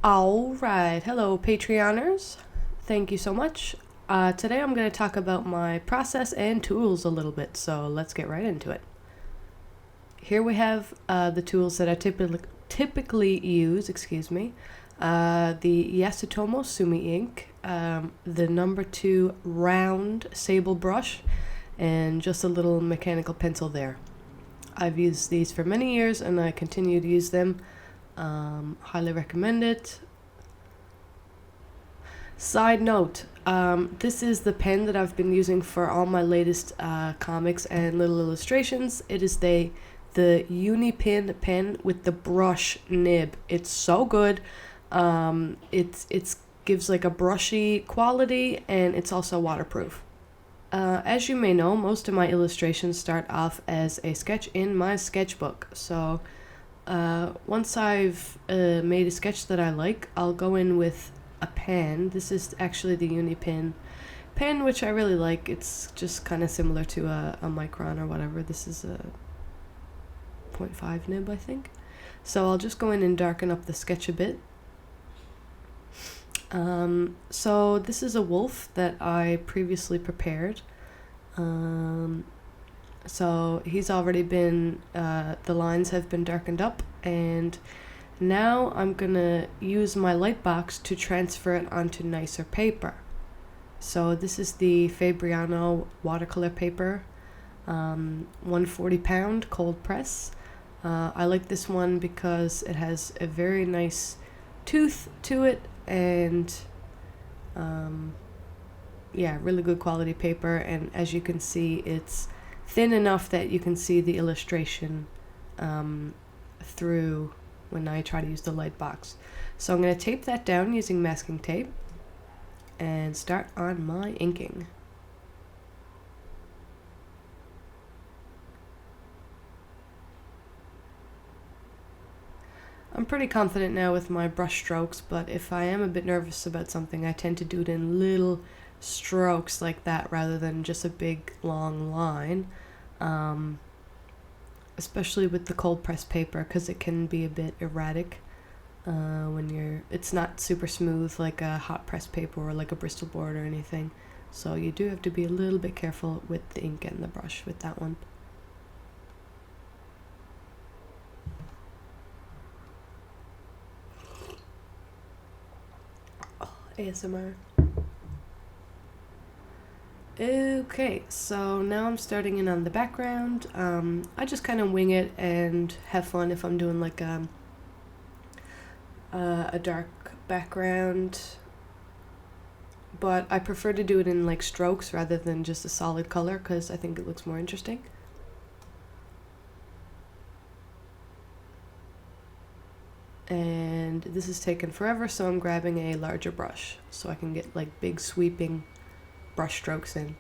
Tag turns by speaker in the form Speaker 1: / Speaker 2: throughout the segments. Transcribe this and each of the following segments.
Speaker 1: All right. Hello, Patreoners. Thank you so much. Today I'm going to talk about my process and tools a little bit, so let's get right into it. Here we have the tools that I typically use, the Yasutomo Sumi ink, the number 2 round sable brush, and just a little mechanical pencil there. I've used these for many years and I continue to use them. Highly recommend it. Side note, this is the pen that I've been using for all my latest comics and little illustrations. It is the Unipin pen with the brush nib. It's so good. It's gives like a brushy quality, and it's also waterproof. As you may know, most of my illustrations start off as a sketch in my sketchbook. So once I've made a sketch that I like, I'll go in with a pen. This is actually the Unipin pen, which I really like. It's just kind of similar to a Micron or whatever. This is a 0.5 nib, I think. So I'll just go in and darken up the sketch a bit. So this is a wolf that I previously prepared. So he's already been, the lines have been darkened up, and now I'm gonna use my light box to transfer it onto nicer paper. So this is the Fabriano watercolor paper, 140 pound cold press. I like this one because it has a very nice tooth to it, and really good quality paper. And as you can see, it's thin enough that you can see the illustration through when I try to use the light box. So I'm going to tape that down using masking tape and start on my inking. I'm pretty confident now with my brush strokes, but if I am a bit nervous about something, I tend to do it in little strokes like that rather than just a big long line, especially with the cold press paper, because it can be a bit erratic when it's not super smooth like a hot press paper or like a Bristol board or anything. So you do have to be a little bit careful with the ink and the brush with that one. ASMR. Okay, so now I'm starting in on the background. I just kind of wing it and have fun if I'm doing like a dark background, but I prefer to do it in like strokes rather than just a solid color because I think it looks more interesting. And this is taken forever, so I'm grabbing a larger brush so I can get like big sweeping brush strokes in.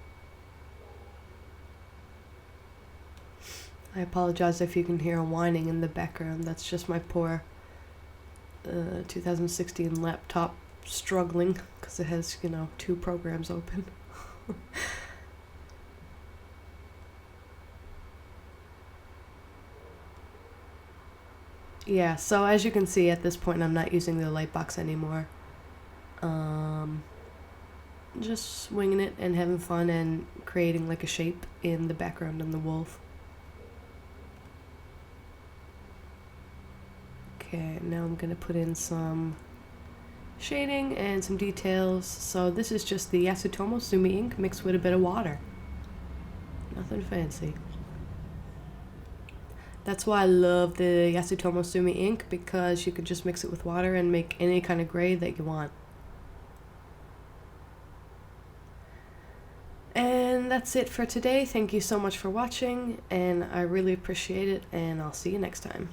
Speaker 1: I apologize if you can hear a whining in the background. That's just my poor 2016 laptop struggling because it has, 2 programs open. Yeah, so as you can see at this point, I'm not using the light box anymore. Just winging it and having fun and creating like a shape in the background on the wolf. Okay, now I'm gonna put in some shading and some details. So this is just the Yasutomo Sumi ink mixed with a bit of water. Nothing fancy. That's why I love the Yasutomo Sumi ink, because you can just mix it with water and make any kind of gray that you want. And that's it for today. Thank you so much for watching, and I really appreciate it, and I'll see you next time.